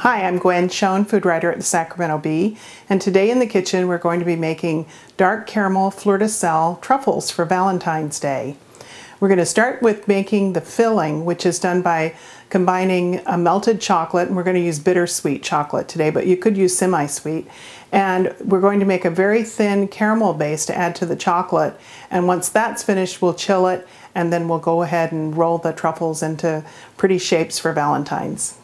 Hi, I'm Gwen Schoen, food writer at the Sacramento Bee, and today in the kitchen we're going to be making dark caramel fleur de sel truffles for Valentine's Day. We're going to start with making the filling, which is done by combining a melted chocolate, and we're going to use bittersweet chocolate today, but you could use semi-sweet. And we're going to make a very thin caramel base to add to the chocolate, and once that's finished we'll chill it, and then we'll go ahead and roll the truffles into pretty shapes for Valentine's.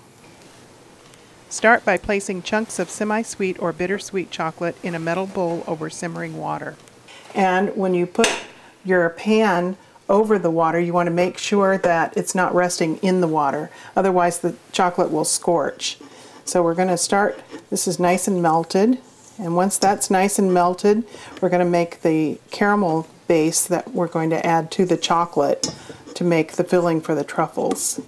Start by placing chunks of semi-sweet or bittersweet chocolate in a metal bowl over simmering water. And when you put your pan over the water, you want to make sure that it's not resting in the water, otherwise the chocolate will scorch. So we're going to start, this is nice and melted, and once that's nice and melted, we're going to make the caramel base that we're going to add to the chocolate to make the filling for the truffles.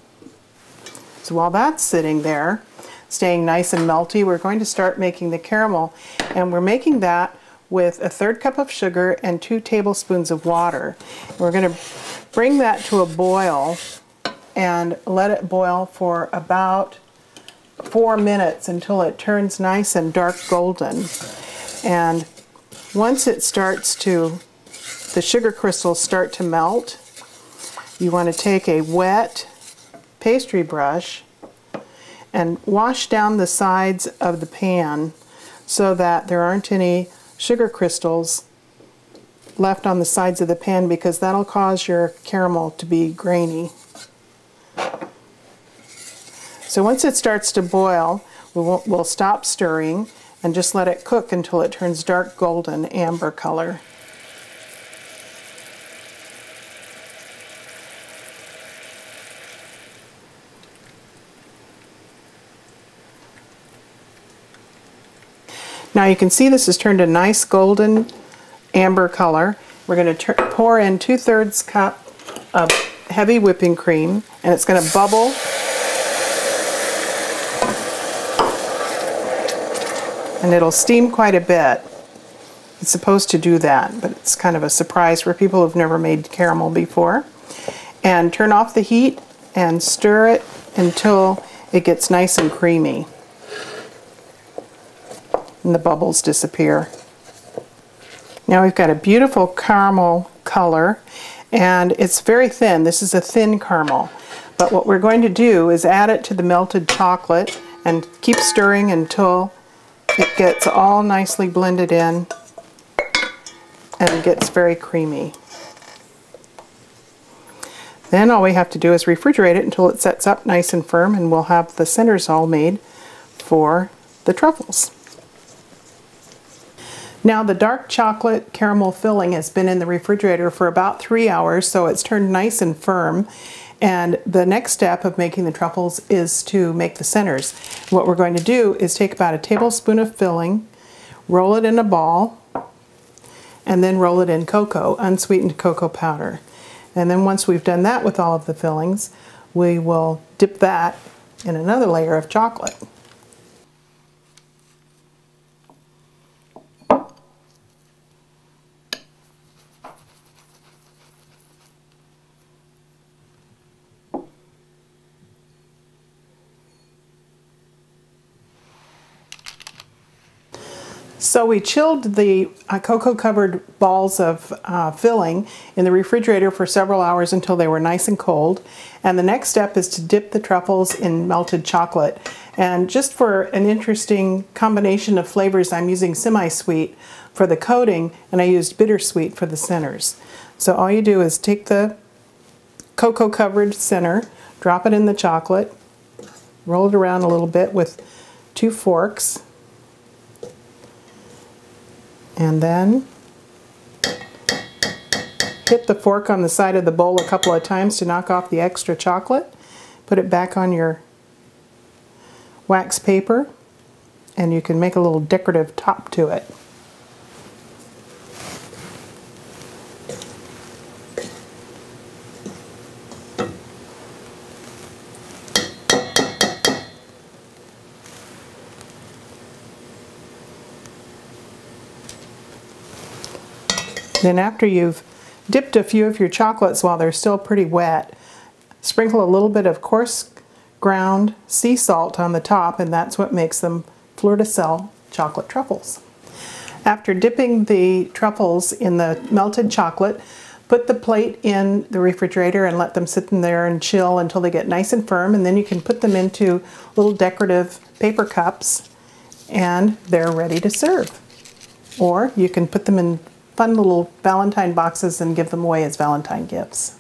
So while that's sitting there, staying nice and melty, we're going to start making the caramel, and we're making that with a 1/3 cup of sugar and 2 tablespoons of water. We're going to bring that to a boil and let it boil for about 4 minutes until it turns nice and dark golden. And once it starts to, the sugar crystals start to melt, you want to take a wet pastry brush and wash down the sides of the pan so that there aren't any sugar crystals left on the sides of the pan, because that'll cause your caramel to be grainy. So once it starts to boil, we'll stop stirring and just let it cook until it turns dark golden amber color. Now you can see this has turned a nice golden amber color. We're going to pour in 2/3 cup of heavy whipping cream, and it's going to bubble. And it'll steam quite a bit. It's supposed to do that, but it's kind of a surprise for people who've never made caramel before. And turn off the heat and stir it until it gets nice and creamy and the bubbles disappear. Now we've got a beautiful caramel color, and it's very thin. This is a thin caramel, but what we're going to do is add it to the melted chocolate and keep stirring until it gets all nicely blended in and gets very creamy. Then all we have to do is refrigerate it until it sets up nice and firm, and we'll have the centers all made for the truffles. Now the dark chocolate caramel filling has been in the refrigerator for about 3 hours, so it's turned nice and firm. And the next step of making the truffles is to make the centers. What we're going to do is take about a tablespoon of filling, roll it in a ball, and then roll it in cocoa, unsweetened cocoa powder. And then once we've done that with all of the fillings, we will dip that in another layer of chocolate. So we chilled the cocoa-covered balls of filling in the refrigerator for several hours until they were nice and cold. And the next step is to dip the truffles in melted chocolate. And just for an interesting combination of flavors, I'm using semi-sweet for the coating, and I used bittersweet for the centers. So all you do is take the cocoa-covered center, drop it in the chocolate, roll it around a little bit with 2 forks, and then hit the fork on the side of the bowl a couple of times to knock off the extra chocolate. Put it back on your wax paper, and you can make a little decorative top to it. Then after you've dipped a few of your chocolates while they're still pretty wet, sprinkle a little bit of coarse ground sea salt on the top, and that's what makes them Fleur de Sel chocolate truffles. After dipping the truffles in the melted chocolate, put the plate in the refrigerator and let them sit in there and chill until they get nice and firm, and then you can put them into little decorative paper cups and they're ready to serve. Or you can put them in fun little Valentine boxes and give them away as Valentine gifts.